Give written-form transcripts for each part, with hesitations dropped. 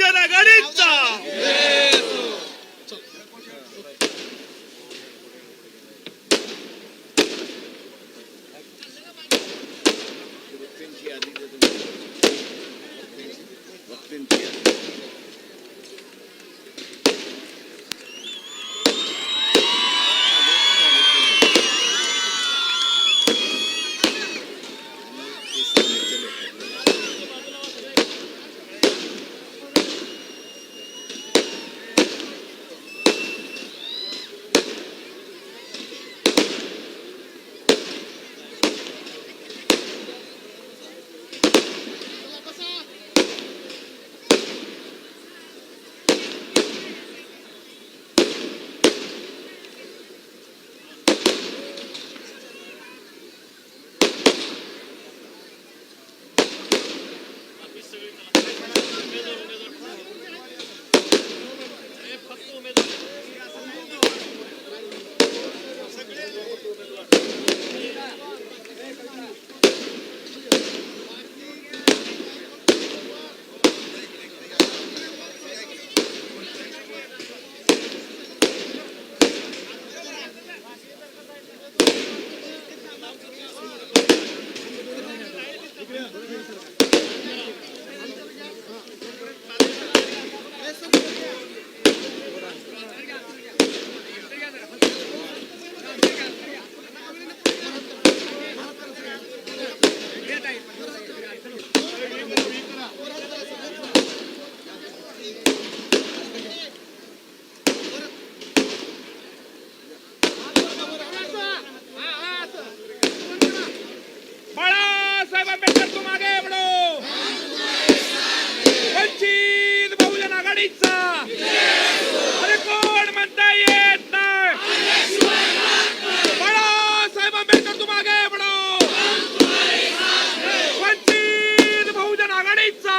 बहुजन आघाडीचा बाळासाहेब आंबेडकर तुम आगे बढ़ो वंचित बहुजन आघाडीचा अरे कोण म्हणता येत नाही बाळासाहेब आंबेडकर तुम आगे बढ़ो वंचित बहुजन आघाडीचा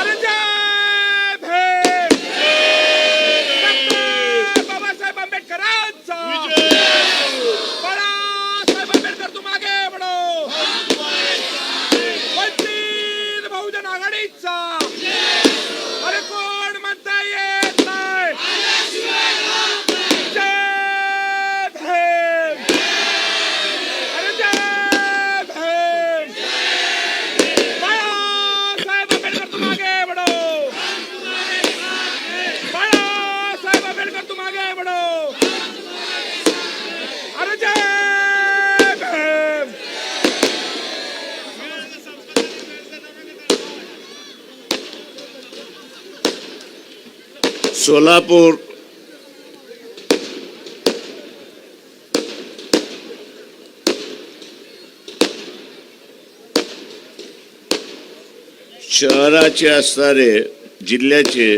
अरे जय भीम डॉक्टर बाबासाहेब आंबेडकरांचा बाळासाहेब आंबेडकर तुम आगे बढ़ो वंचित बहुजन आघाडीचा अरे कोण म्हणता येत नाही जय भीम अरे जय भीम बाळासाहेब आंबेडकर तुम आगे बढ़ो बाळासाहेब आंबेडकर तुम आगे बढ़ो अरे जय भीम सोलापूर शहराचे असणारे जिल्ह्याचे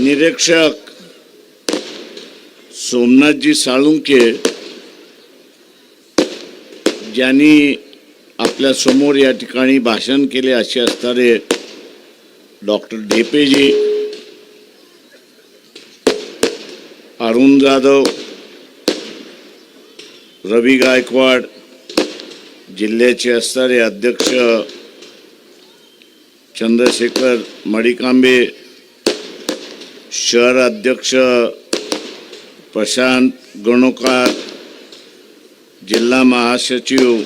निरीक्षक सोमनाथजी साळुंके ज्यांनी आपल्या समोर या ठिकाणी भाषण केले असे असणारे डॉक्टर ढेपेजी, अरुण जाधव, रवी गायकवाड, जिल्ह्याचे असणारे अध्यक्ष चंद्रशेखर मडिकांबे, शहर अध्यक्ष प्रशांत गणोकार, जिल्हा महासचिव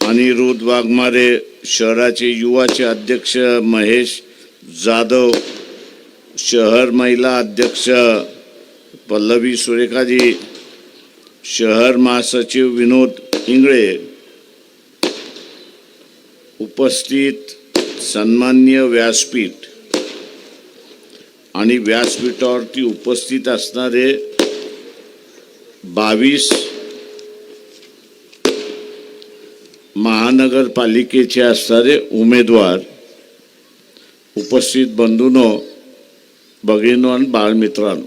अनिरुद्ध वाघमारे, शहराचे युवाचे अध्यक्ष महेश जाधव, शहर महिला अध्यक्ष पल्लवी सुरेखाजी, शहर महासचिव विनोद इंगळे, उपस्थित सन्माननीय व्यासपीठ आणि व्यासपीठावरती उपस्थित असणारे 22 महानगरपालिकेचे असणारे उमेदवार, उपस्थित बंधूंनो, भगिनींनो आणि बाळमित्रांनो,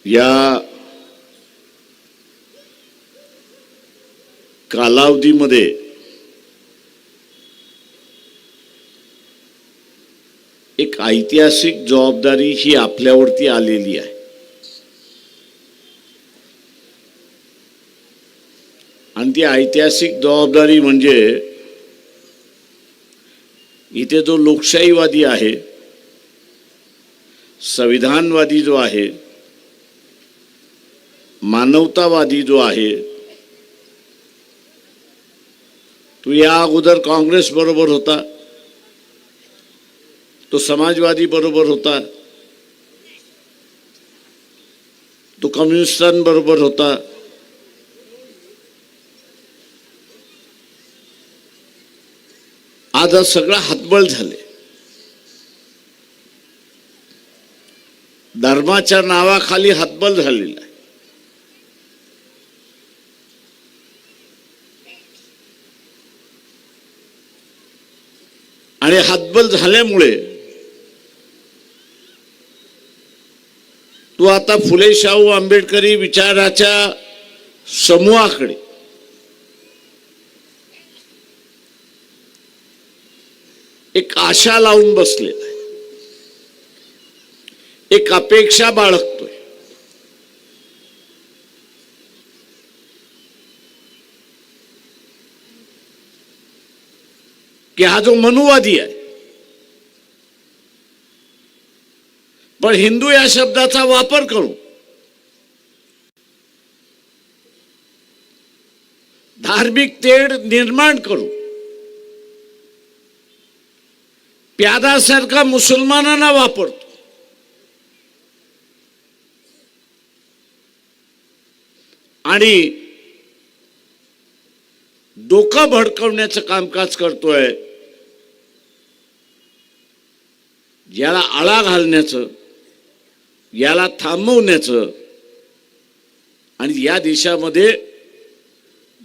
या कालावधीमध्ये एक ऐतिहासिक जबाबदारी ही आपल्यावरती आलेली आहे. आणि ती ऐतिहासिक जबाबदारी म्हणजे इथे जो लोकशाहीवादी आहे, संविधानवादी जो आहे, मानवतावादी जो आहे, तो या अगोदर काँग्रेस बरोबर होता, तो समाजवादी बरोबर होता, तो कम्युनिस्टांबरोबर होता, आज सगळं हतबल झाले. धर्माच्या नावाखाली हतबल झालेला आहे. आणि हतबल झाल्यामुळे तो आता फुले शाहू आंबेडकरी विचाराच्या समूहाकडे एक आशा लावून बसलेला आहे, एक अपेक्षा बाळगतोय. की हा जो मनुवादी आहे, पण हिंदू या शब्दाचा वापर करू धार्मिक तेढ निर्माण करू प्यादासारखा मुसलमानांना वापरतो. आणि डोकं भडकवण्याचं कामकाज करतोय. याला आळा घालण्याचं, याला थांबवण्याचं आणि या देशामध्ये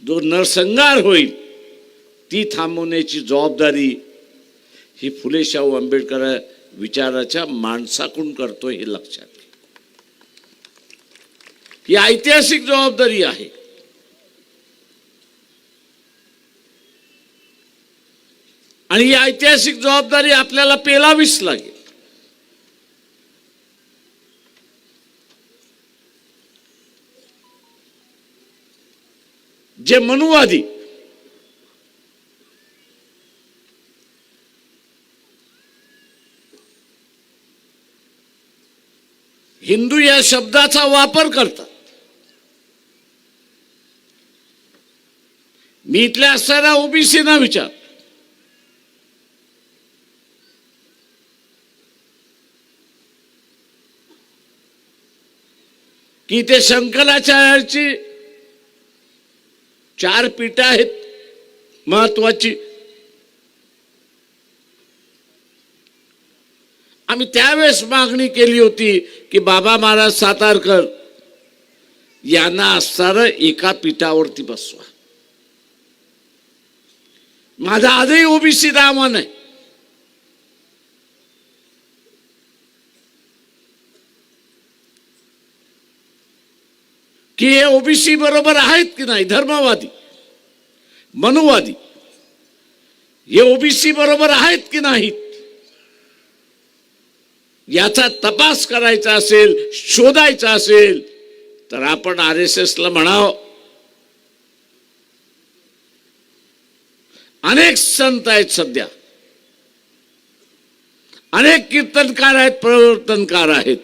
जो नरसंहार होईल ती थांबवण्याची जबाबदारी ही फुले शाहू आंबेडकर विचाराच्या माणसाकडून करतोय, हे लक्षात घ्या. ही ऐतिहासिक जबाबदारी आहे. आणि ही ऐतिहासिक जबाबदारी आपल्याला पेलावीच लागेल. जे मनुवादी हिंदू या शब्दाचा वापर करतात. मी इथल्या असणाऱ्या ओबीसीना विचार, की ते शंकराचार्याची 4 पीठं आहेत महत्वाची. आम्ही त्यावेळेस मागणी केली होती की बाबा महाराज सातारकर यांना असणारं एका पीठावरती बसवा. माझा आजही ओबीसी आव्हान आहे की हे ओबीसी बरोबर आहेत की नाही, धर्मवादी मनुवादी हे ओबीसी बरोबर आहेत की नाहीत याचा तपास करायचा असेल, शोधायचा असेल तर आपण RSS ला म्हणावं. अनेक संत आहेत सध्या, अनेक कीर्तनकार आहेत, प्रवर्तनकार आहेत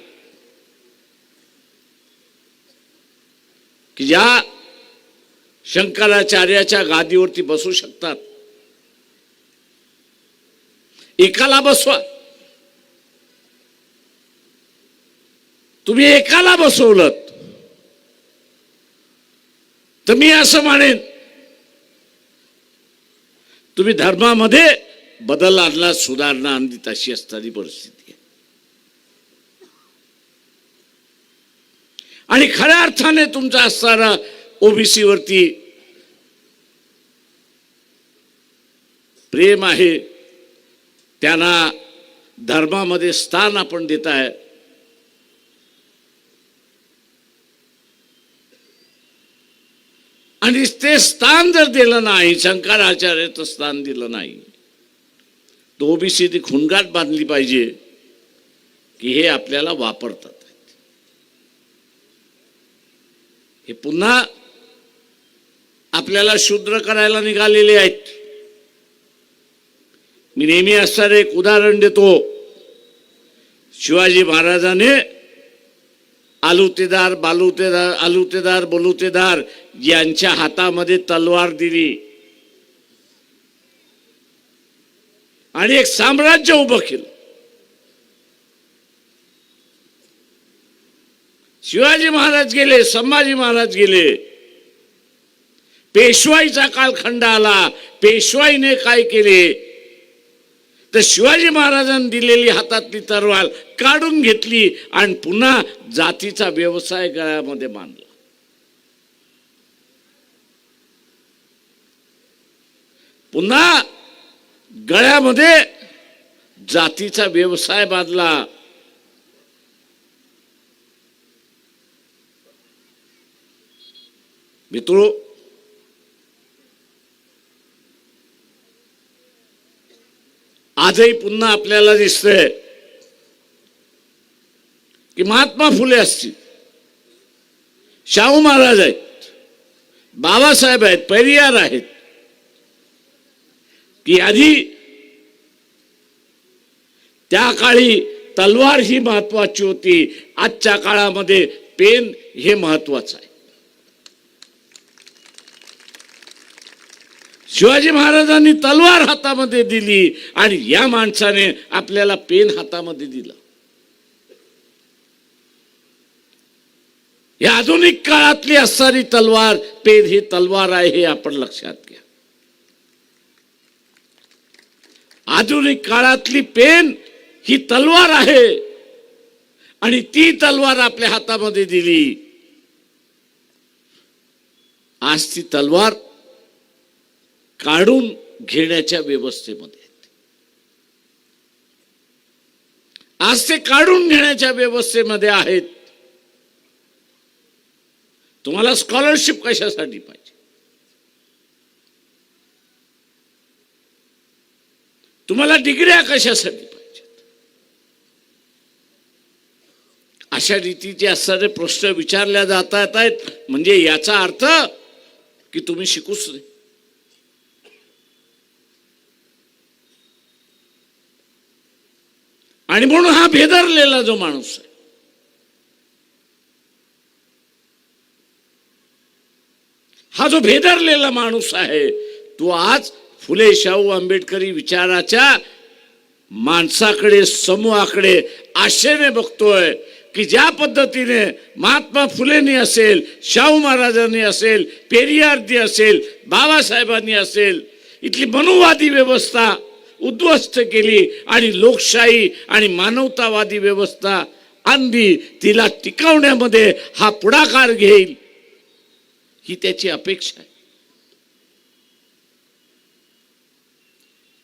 की ज्या शंकराचार्याच्या गादीवरती बसू शकतात. एकाला बसवा. तुम्ही एकाला बसवलं तर मी असं म्हणेन तुम्ही धर्मामध्ये बदल आणला, सुधारणा आणली, तशी असणारी परिस्थिती आहे. आणि खऱ्या अर्थाने तुमचा असणारा ओबीसी वरती प्रेम आहे, त्यांना धर्मामध्ये स्थान आपण देत आहे, आणि ते स्थान जर दिलं नाही, शंकराचार्याचं स्थान दिलं नाही, तो ओबीसी ती खुणगाट बांधली पाहिजे की हे आपल्याला वापरतात. हे पुन्हा आपल्याला शूद्र करायला निघालेले आहेत. मी नेहमी असणारे एक उदाहरण देतो. शिवाजी महाराजाने आलुतेदार बलुतेदार यांच्या हातामध्ये तलवार दिली आणि एक साम्राज्य उभं केलं. शिवाजी महाराज गेले, संभाजी महाराज गेले, पेशवाईचा कालखंड आला. पेशवाईने काय केले तर शिवाजी महाराजांनी दिलेली हातातली तलवार काढून घेतली आणि पुन्हा जातीचा व्यवसाय गळ्यामध्ये बांधला. पुन्हा गळ्यामध्ये जातीचा व्यवसाय बांधला. मित्रो, आजही पुन्हा आपल्याला दिसतंय की महात्मा फुले असतील, शाहू महाराज आहेत, बाबासाहेब आहेत, पेरियार आहेत, की आधी त्या काळी तलवार ही महत्वाची होती. आजच्या काळामध्ये पेन हे महत्वाचं आहे. शिवाजी महाराजांनी तलवार हातामध्ये दिली आणि या माणसाने आपल्याला पेन हातामध्ये दिला. या आधुनिक काळातली असणारी तलवार, पेन ही तलवार आहे, हे आपण लक्षात घ्या. आधुनिक काळातली पेन ही तलवार आहे आणि ती तलवार आपल्या हातामध्ये दिली. आज ती तलवार काढून घेण्याच्या व्यवस्थेमध्ये आहेत. आज ते काढून घेण्याच्या व्यवस्थेमध्ये आहेत. तुम्हाला स्कॉलरशिप कशासाठी पाहिजे? तुम्हाला डिग्र्या कशासाठी पाहिजेत? अशा रीतीचे असणारे प्रश्न विचारले जात आहेत. म्हणजे याचा अर्थ की तुम्ही शिकूच नाही. आणि म्हणून हा भेदरलेला जो माणूस आहे, हा जो भेदरलेला माणूस आहे, तो आज फुले शाहू आंबेडकरी विचाराच्या माणसाकडे, समूहाकडे आशेने बघतोय की ज्या पद्धतीने महात्मा फुलेंनी असेल, शाहू महाराजांनी असेल, पेरियारनी असेल, बाबासाहेबांनी असेल, इथली मनुवादी व्यवस्था उद्ध्वस्त केली आणि लोकशाही आणि मानवतावादी व्यवस्था आणली, तिला टिकवण्यामध्ये हा पुढाकार घेईल ही त्याची अपेक्षा आहे.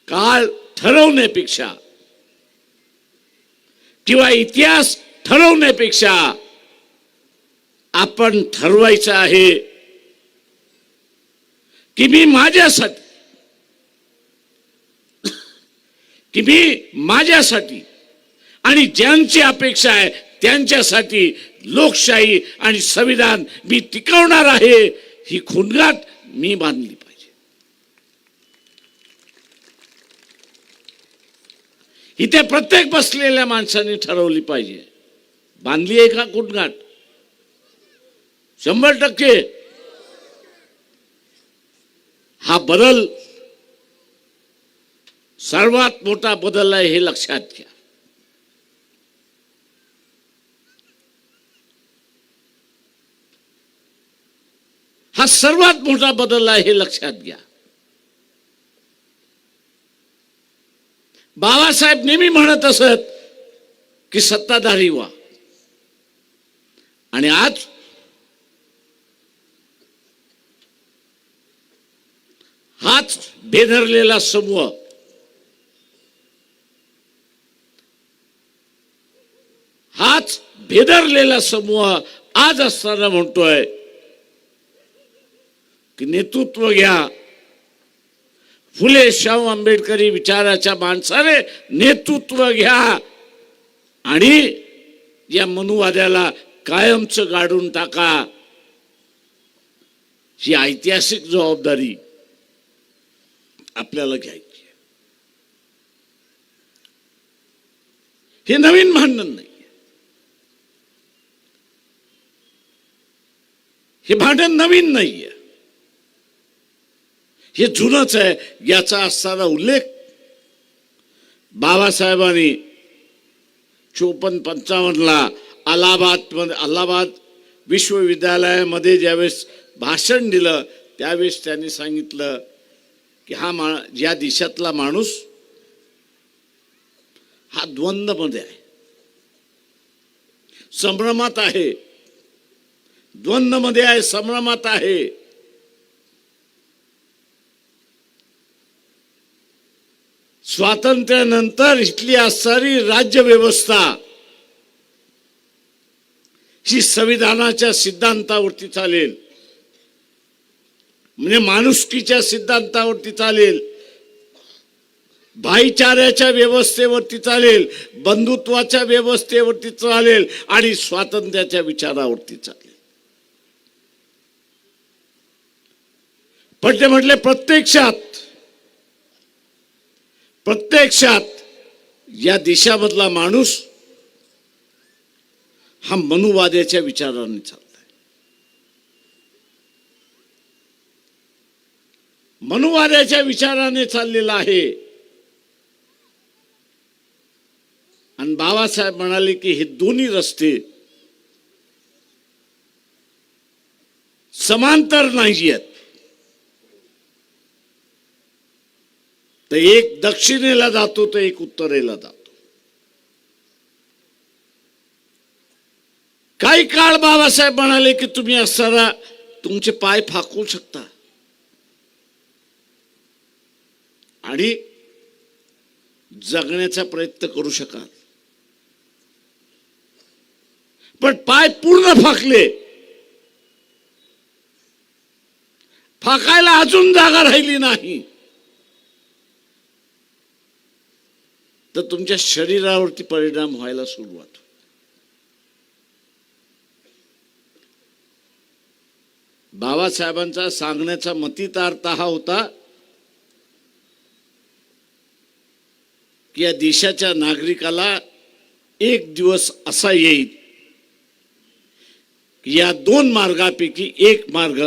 काळ ठरवण्यापेक्षा किंवा इतिहास ठरवण्यापेक्षा आपण ठरवायचं आहे की मी माझ्यासाठी आणि ज्यांची अपेक्षा आहे त्यांच्यासाठी लोकशाही आणि संविधान मी टिकवणार आहे, ही खुणगाट मी बांधली पाहिजे. इथे प्रत्येक बसलेल्या माणसाने ठरवली पाहिजे. बांधली आहे का खुणगाट? 100%. हा बदल सर्वात मोठा बदल आहे, हे लक्षात घ्या. हा सर्वात मोठा बदल आहे, हे लक्षात घ्या. बाबासाहेब नेहमी म्हणत असत की सत्ताधारी व्हा, आणि आज भेदरलेला समूह हाच भेदरलेला समूह आज असताना म्हणतोय की नेतृत्व घ्या. फुले शाहू आंबेडकरी विचाराच्या माणसाने नेतृत्व घ्या आणि या मनुवाद्याला कायमचं गाडून टाका. ही ऐतिहासिक जबाबदारी आपल्याला घ्यायची. हे नवीन भांडण नाही, हे भांडण नवीन नाहीये, हे जुनच आहे. याचा असताना उल्लेख बाबासाहेबांनी 54-55 अलाहाबाद विश्वविद्यालयामध्ये ज्यावेळेस भाषण दिलं त्यावेळेस त्यांनी सांगितलं की या देशातला माणूस हा द्वंद्वमध्ये आहे, संभ्रमात आहे, द्वंद्वमध्ये आहे, संभ्रमात आहे. स्वातंत्र्यानंतर इथली असणारी राज्य व्यवस्था ही संविधानाच्या सिद्धांतावरती चालेल, म्हणजे माणुसकीच्या सिद्धांतावरती चालेल, भाईचाऱ्याच्या व्यवस्थेवरती चालेल, बंधुत्वाच्या व्यवस्थेवरती चालेल आणि स्वातंत्र्याच्या विचारावरती चालेल. पण ते म्हटले प्रत्यक्षात या देशामधला माणूस हा मनुवाद्याच्या विचाराने चाललाय. मनुवाद्याच्या विचाराने चाललेला आहे. आणि बाबासाहेब म्हणाले की हे दोन्ही रस्ते समांतर नाही आहेत. तर एक दक्षिणेला जातो तर एक उत्तरेला जातो. काही काळ बाबासाहेब म्हणाले की तुम्ही असताना तुमचे पाय फाकू शकता आणि जगण्याचा प्रयत्न करू शकाल, पण पाय पूर्ण फाकले, फाकायला अजून जागा राहिली नाही तर तुमच्या शरीरावरती परिणाम व्हायला सुरुवात. बाबासाहेबांचा सांगण्याचा मतितार्थ हा होता की या देशाच्या नागरिकाला एक दिवस असा येईल की या दोन मार्गापैकी एक मार्ग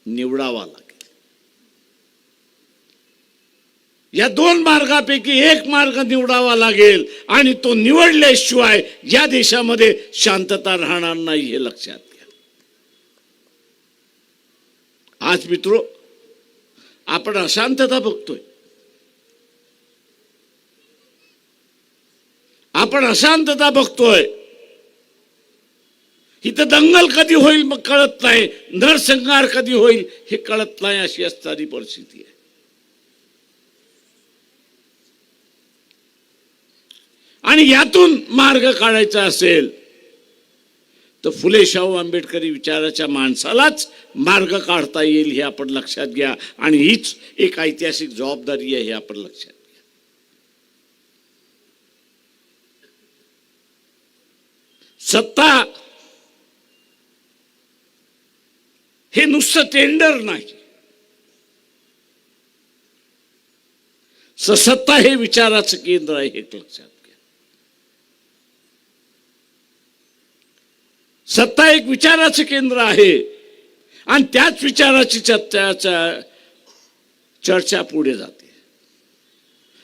निवडावा लागेल. या दोन मार्गापैकी एक मार्ग निवडावा लागेल आणि तो निवडल्याशिवाय या देशामध्ये शांतता राहणार नाही, हे लक्षात घ्या. आज मित्रो, आपण अशांतता बघतोय, आपण अशांतता बघतोय. इथं दंगल कधी होईल मग कळत नाही, नरसंहार कधी होईल हे कळत नाही, अशी असणारी परिस्थिती आहे. आणि यातून मार्ग काढायचा असेल तर फुले शाहू आंबेडकरी विचाराच्या माणसालाच मार्ग काढता येईल हे आपण लक्षात घ्या. आणि हीच एक ऐतिहासिक जबाबदारी आहे हे आपण लक्षात घ्या. सत्ता हे नुसतं टेंडर नाही, सत्ता हे विचाराचं केंद्र आहे हे लक्षात घ्या. सत्ता एक विचाराचं केंद्र आहे आणि त्याच विचाराची चर्चा पुढे जाते.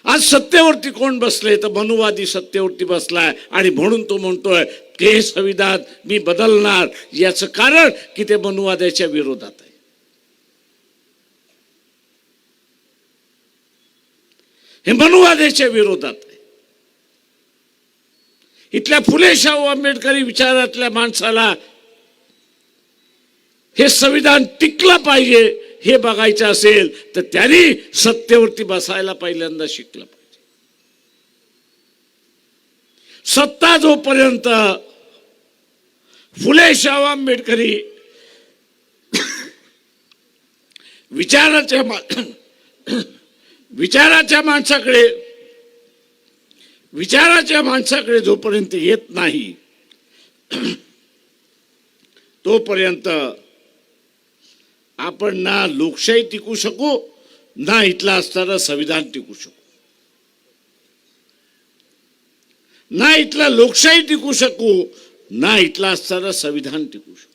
आज सत्तेवरती कोण बसले तर मनुवादी सत्तेवरती बसलाय आणि म्हणून तो म्हणतोय की हे संविधान मी बदलणार. याचं कारण की ते मनुवाद्याच्या विरोधात आहे. हे मनुवाद्याच्या विरोधात आहे. इथल्या फुले शाहू आंबेडकरी विचारातल्या माणसाला हे संविधान टिकलं पाहिजे हे बघायचं असेल तर त्यांनी सत्तेवरती बसायला पहिल्यांदा शिकलं पाहिजे. सत्ता जोपर्यंत फुले शाहू आंबेडकरी विचाराच्या माणसाकडे जोपर्यंत येत नाही तोपर्यंत आपण ना लोकशाही टिकू शकू ना इथलं असणारं संविधान टिकू शकू. ना इथला लोकशाही टिकू शकू ना इथलं असणारं संविधान टिकू शकू.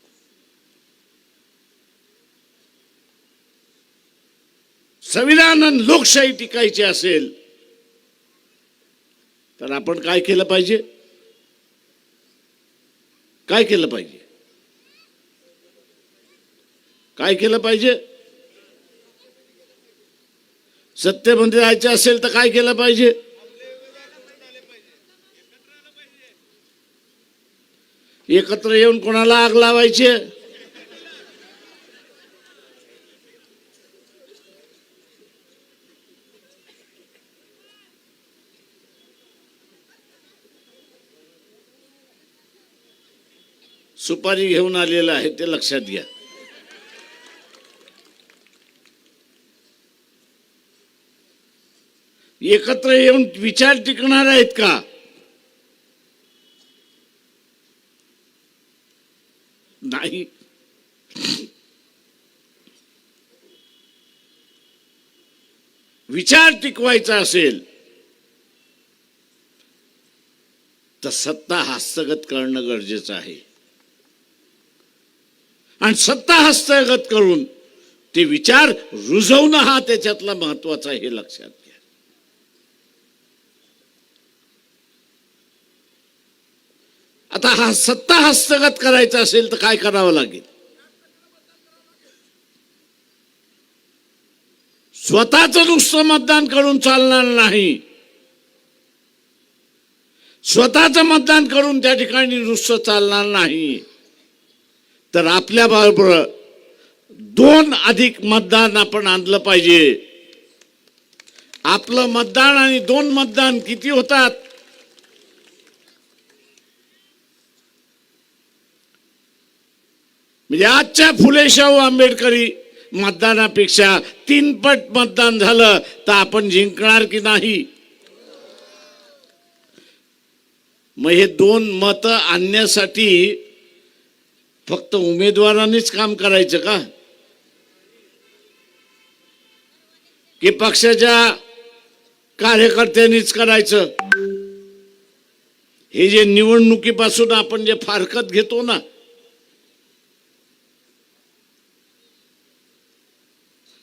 संविधान आणि लोकशाही टिकायची असेल तर आपण काय केलं पाहिजे? काय केलं पाहिजे? काय केलं पाहिजे? सत्तेमध्ये जायचं असेल तर काय केलं पाहिजे? एकत्र येऊन कोणाला आग लावायची? सुपारी घेऊन आलेलं आहे ते लक्षात घ्या. एकत्र येऊन विचार टिकणार आहेत का? नाही. विचार टिकवायचा असेल तर सत्ता हस्तगत करणं गरजेचं आहे. आणि सत्ता हस्तगत करून ते विचार रुजवणं हा त्याच्यातला महत्वाचा आहे, हे लक्षात घ्या. आता हा सत्ता हस्तगत करायचा असेल तर काय करावं लागेल? स्वतःच नुसतं मतदान करून चालणार नाही. स्वतःच मतदान करून त्या ठिकाणी नुसतं चालणार नाही, तर आपल्या बरोबर 2 अधिक मतदान आपण आणलं पाहिजे. आपलं मतदान आणि 2 मतदान किती होतात? म्हणजे आजच्या फुले शाहू आंबेडकरी मतदानापेक्षा 3 पट मतदान झालं तर आपण जिंकणार की नाही? मग हे 2 मत आणण्यासाठी फक्त उमेदवारांनीच काम करायचं का? की पक्षाच्या कार्यकर्त्यांनीच करायचं? हे जे निवडणुकीपासून आपण जे फारकत घेतो ना,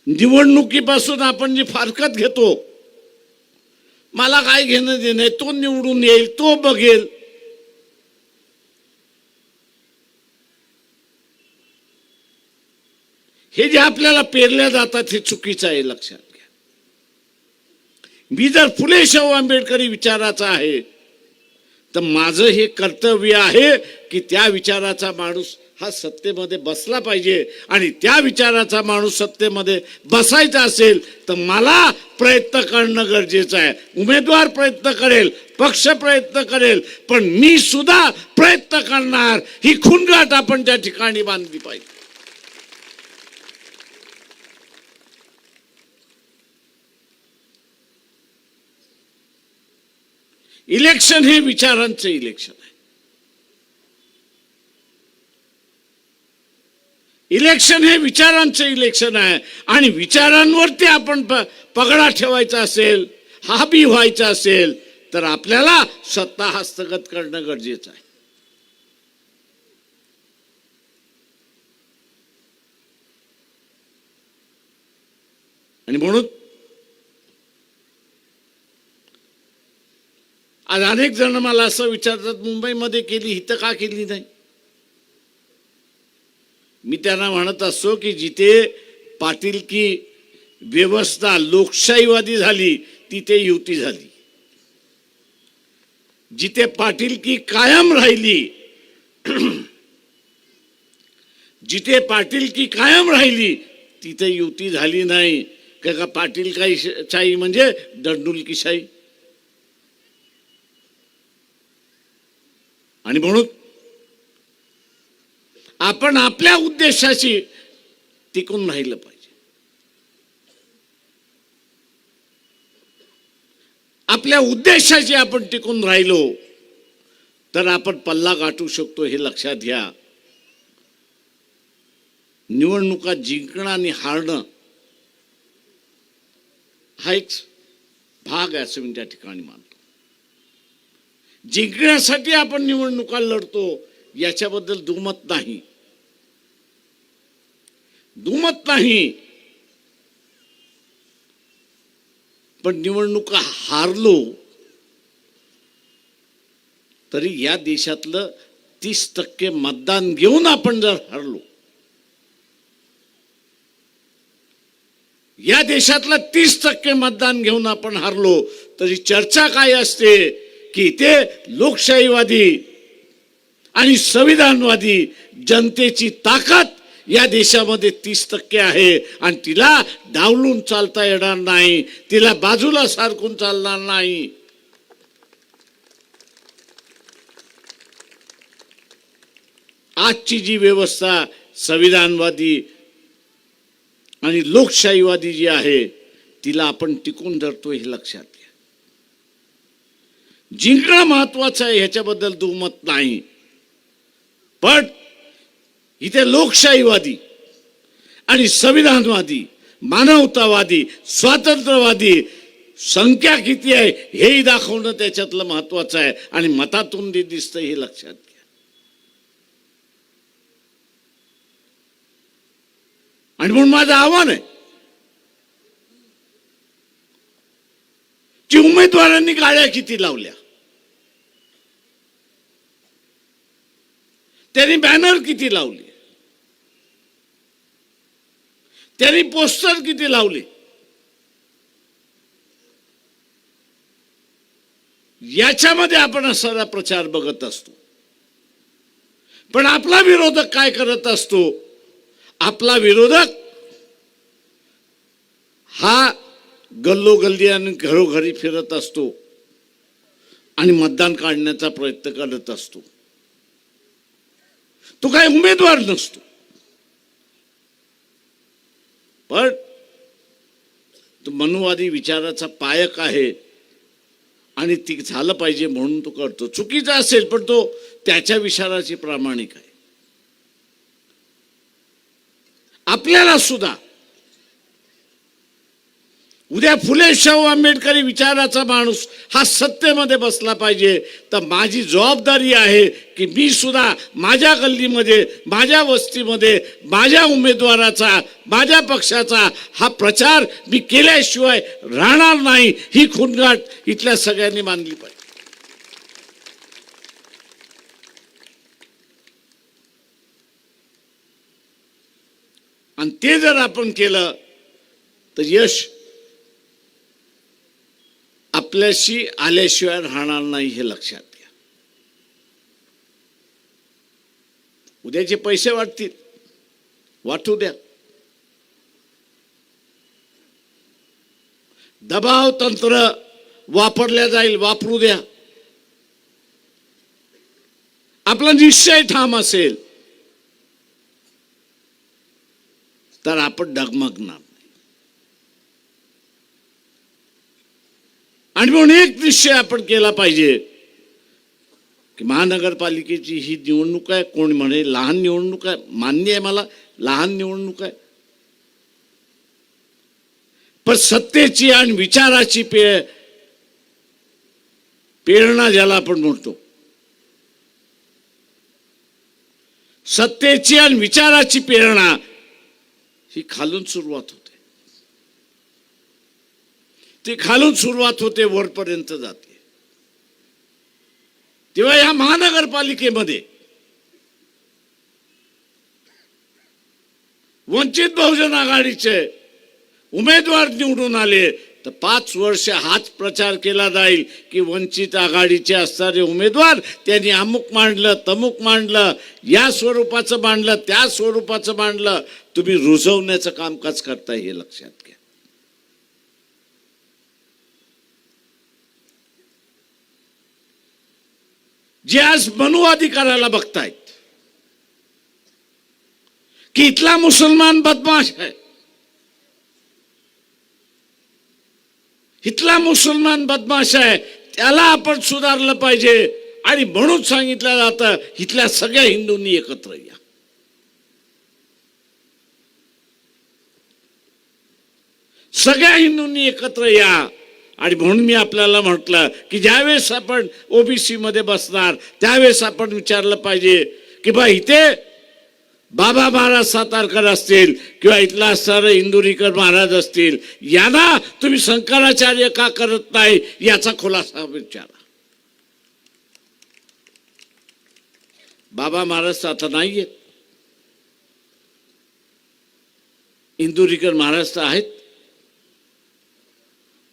निवडणुकीपासून आपण जी फारकत घेतो, मला काय घेणं देणं, तो निवडून येईल, तो बघेल, हे जे आपल्याला पेरल्या जातात हे चुकीचं आहे, लक्षात घ्या. मी जर फुले शाहू आंबेडकरी विचाराचा आहे तर माझं हे कर्तव्य आहे की त्या विचाराचा माणूस हा सत्तेमध्ये बसला पाहिजे. आणि त्या विचाराचा माणूस सत्तेमध्ये बसायचा असेल तर मला प्रयत्न करणं गरजेचं आहे. उमेदवार प्रयत्न करेल, पक्ष प्रयत्न करेल, पण मी सुद्धा प्रयत्न करणार, ही खूणगाठ आपण त्या ठिकाणी बांधली पाहिजे. इलेक्शन हे विचारांचं इलेक्शन आहे. इलेक्शन हे विचारांचं इलेक्शन आहे. आणि विचारांवरती आपण पगडा ठेवायचा असेल, हाबी व्हायचा असेल तर आपल्याला सत्ता हस्तगत करणं गरजेचं आहे. आणि म्हणून आज अनेक जण मला असं विचारतात, मुंबईमध्ये केली, इथं का केली नाही? मी त्यांना म्हणत असतो की जिथे पाटीलकी व्यवस्था लोकशाहीवादी झाली तिथे युती झाली. जिथे पाटीलकी कायम राहिली, जिथे पाटीलकी कायम राहिली तिथे युती झाली नाही का पाटील काही शाही म्हणजे दंडुलकीशाही. आणि म्हणून आपण आपल्या उद्देशाशी टिकून राहिलं पाहिजे. आपल्या उद्देशाशी आपण टिकून राहिलो तर आपण पल्ला गाठू शकतो, हे लक्षात घ्या. निवडणुका जिंकणं आणि हारणं हा एक भाग आहे असं मी त्या ठिकाणी मानतो. जिंकण्यासाठी आपण निवडणुका लढतो याच्याबद्दल दुमत नाही. पण निवडणुका हारलो तरी या देशातलं 30% मतदान घेऊन आपण जर हारलो, या देशातलं 30% मतदान घेऊन आपण हारलो तरी चर्चा काय असते की ते लोकशाहीवादी आणि संविधानवादी जनतेची ताकद या देशामध्ये 30% आहे आणि तिला डावलून चालता येणार नाही, तिला बाजूला सारखून चालणार नाही. आजची जी व्यवस्था संविधानवादी आणि लोकशाहीवादी जी आहे तिला आपण टिकून धरतो हे लक्षात घ्या. जिंकणं महत्वाचं आहे ह्याच्याबद्दल दुमत नाही. पण इथे लोकशाहीवादी आणि संविधानवादी, मानवतावादी, स्वातंत्र्यवादी संख्या किती आहे हेही दाखवणं त्याच्यातलं महत्वाचं आहे. आणि मतातून जे दिसतं हे लक्षात घ्या. आणि म्हणून माझं आव्हान आहे की उमेदवारांनी गाड्या किती लावल्या, त्यांनी बॅनर किती लावले, त्यांनी पोस्टर किती लावले, याच्यामध्ये आपण असा प्रचार बघत असतो. पण आपला विरोधक काय करत असतो? आपला विरोधक हा गल्लोगल्ली आणि घरोघरी फिरत असतो आणि मतदान काढण्याचा प्रयत्न करत असतो. तो काय उमेदवार नसतो, पण तो मनुवादी विचाराचा पायक आहे आणि ती झालं पाहिजे म्हणून तो करतो. चुकीचा असेल पण तो त्याच्या विचाराची प्रामाणिक आहे. आपल्याला सुद्धा उद्या फुले शाहू आंबेडकरी विचाराचा माणूस हा सत्तेमध्ये बसला पाहिजे. तर माझी जबाबदारी आहे की मी सुद्धा माझ्या गल्लीमध्ये, माझ्या वस्तीमध्ये माझ्या उमेदवाराचा, माझ्या पक्षाचा हा प्रचार मी केल्याशिवाय राहणार नाही. ही खूणगाठ इथल्या सगळ्यांनी मानली पाहिजे. आणि ते जर आपण केलं तर यश आपल्याशी आल्याशिवाय राहणार नाही हे लक्षात घ्या. उद्याचे पैसे वाटतील, वाटू द्या. दबाव तंत्र वापरल्या जाईल, वापरू द्या. आपला निश्चय ठाम असेल तर आपण डगमगणार. आणि म्हणून एक निश्चय आपण केला पाहिजे की महानगरपालिकेची ही निवडणूक आहे. कोण म्हणे लहान निवडणूक आहे, मान्य आहे मला, लहान निवडणूक आहे. पण सत्तेची आणि विचाराची प्रेरणा ज्याला आपण म्हणतो, सत्तेची आणि विचाराची प्रेरणा ही खालून सुरुवात होते. ती खालून सुरुवात होते, वरपर्यंत जाते. तेव्हा या महानगरपालिकेमध्ये वंचित बहुजन आघाडीचे उमेदवार निवडून आले तर 5 वर्ष हाच प्रचार केला जाईल की वंचित आघाडीचे असणारे उमेदवार त्यांनी अमुक मांडलं तमुक मांडलं, या स्वरूपाचं मांडलं त्या स्वरूपाचं मांडलं. तुम्ही रुजवण्याचं कामकाज करताय हे लक्षात घ्या. जे आज मनुवादी करायला बघतायत की इथला मुसलमान बदमाश आहे, इथला मुसलमान बदमाश आहे, त्याला आपण सुधारलं पाहिजे आणि म्हणून सांगितलं जातं इथल्या सगळ्या हिंदूंनी एकत्र या. सगळ्या हिंदूंनी एकत्र या. आणि म्हणून मी आपल्याला म्हटलं की ज्यावेळेस आपण ओबीसी मध्ये बसणार त्यावेळेस आपण विचारलं पाहिजे की बा इथे बाबा महाराज सातारकर असतील किंवा इथला असणारे इंदुरीकर महाराज असतील, यांना तुम्ही शंकराचार्य का करत नाही याचा खुलासा विचारा. बाबा महाराज आता नाहीये, इंदुरीकर महाराज तर आहेत,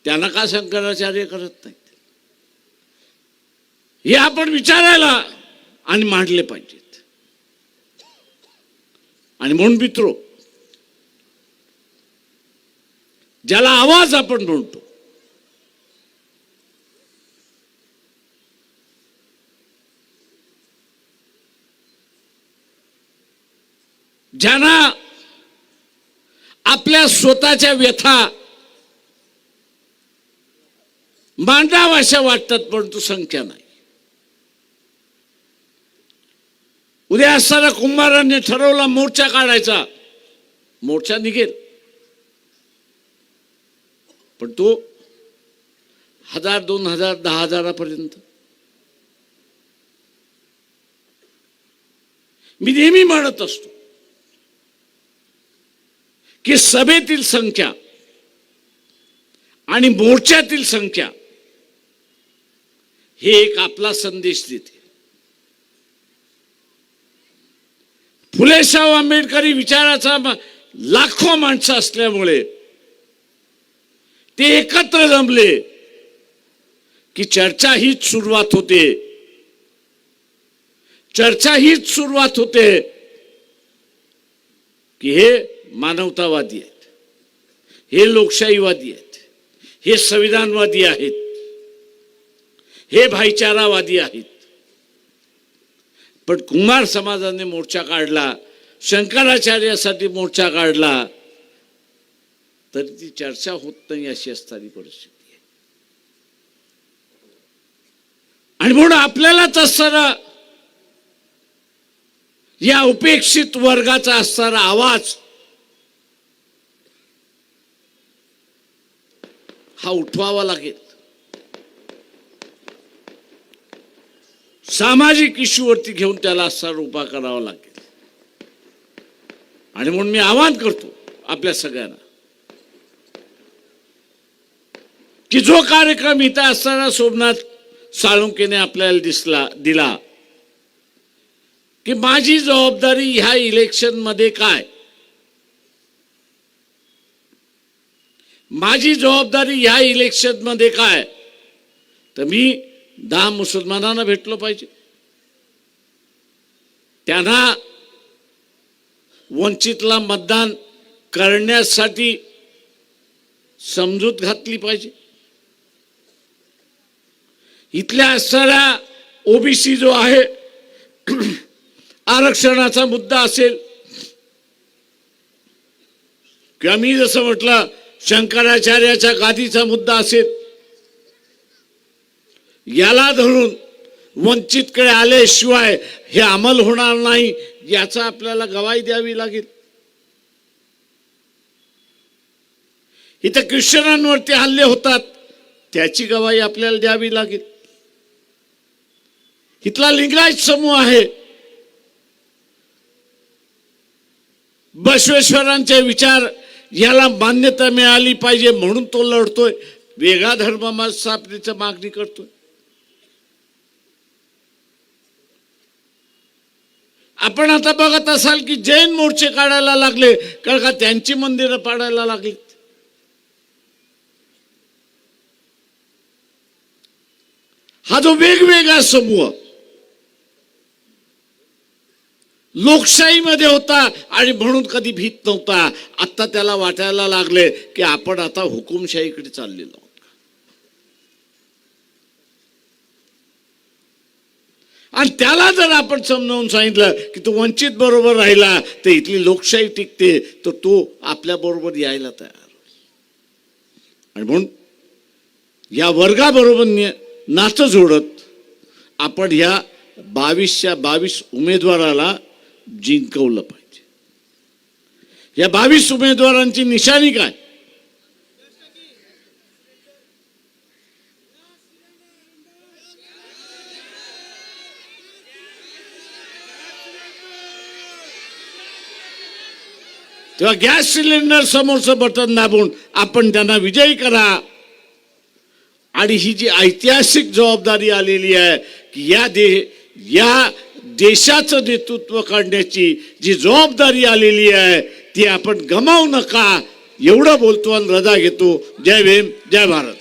त्यांना का शंकराचार्य करत नाहीत हे आपण विचारायला आणि मांडले पाहिजेत. आणि म्हणून मित्रो, ज्याला आवाज आपण म्हणतो, ज्यांना आपल्या स्वतःच्या व्यथा मांडावाशा वाटतात परंतु संख्या नाही. उद्या असताना कुंभारांनी ठरवला मोर्चा काढायचा, मोर्चा निघेल, पण तो 1000, 2000, 10,000 मी नेहमी म्हणत असतो की सभेतील संख्या आणि मोर्चातील संख्या हे एक आपला संदेश देते. फुले शाहू आंबेडकरी विचाराचा लाखो माणसं असल्यामुळे ते एकत्र जमले की चर्चा हीच सुरुवात होते. चर्चा हीच सुरुवात होते की हे मानवतावादी आहेत, हे लोकशाहीवादी आहेत, हे संविधानवादी आहेत, हे भाईचारावादी आहेत. पण कुंभार समाजाने मोर्चा काढला, शंकराचार्यासाठी मोर्चा काढला, तरी ती चर्चा होत नाही अशी असणारी परिस्थिती आहे. आणि म्हणून आपल्यालाच असणारा या उपेक्षित वर्गाचा असणारा आवाज हा उठवावा लागेल. सामाजिक इश्यूवरती घेऊन त्याला असा उपाय करावा लागेल. आणि म्हणून मी आवाहन करतो आपल्या सगळ्यांना की जो कार्यक्रम इथं असताना सोमनाथ साळुंकेने आपल्याला दिला की माझी जबाबदारी ह्या इलेक्शन मध्ये काय, माझी जबाबदारी ह्या इलेक्शन मध्ये काय, तर मी 10 मुसलमानांना भेटलो पाहिजे, त्यांना वंचितला मतदान करण्यासाठी समजूत घातली पाहिजे. इथल्या असणाऱ्या ओबीसी जो आहे आरक्षणाचा मुद्दा असेल किंवा मी जसं म्हटलं शंकराचार्याच्या गादीचा मुद्दा असेल, याला धरून वंचितकडे आल्याशिवाय हे अंमल होणार नाही याचा आपल्याला गवाही द्यावी लागेल. इथं ख्रिश्चनांवरती हल्ले होतात त्याची गवाही आपल्याला द्यावी लागेल. इथला लिंगायत समूह आहे, बसवेश्वरांचे विचार याला मान्यता मिळाली पाहिजे म्हणून तो लढतोय, वेगळा धर्म स्थापनेची मागणी करतोय. आपण आता बघत असाल की जैन मोर्चे काढायला लागले कारण का त्यांची मंदिरं पाडायला लागलीत. हा जो वेगवेगळा समूह लोकशाहीमध्ये होता आणि म्हणून कधी भीत नव्हता, आता त्याला वाटायला लागले की आपण आता हुकुमशाहीकडे चाललेलो आहोत. आणि त्याला जर आपण समजावून सांगितलं की तो वंचित बरोबर राहिला तर इथली लोकशाही टिकते, तर तो आपल्या बरोबर यायला तयार. आणि म्हणून या वर्गाबरोबर नातं जोडत आपण ह्या 22च्या 22 उमेदवाराला जिंकवलं पाहिजे. या 22 उमेदवारांची निशाणी काय? तेव्हा गॅस सिलेंडर समोरचं बटन दाबून आपण त्यांना विजयी करा. आणि ही जी ऐतिहासिक जबाबदारी आलेली आहे की या देशाचं नेतृत्व करण्याची जी जबाबदारी आलेली आहे ती आपण गमावू नका, एवढं बोलतो आणि रजा घेतो. जय भीम, जय भारत.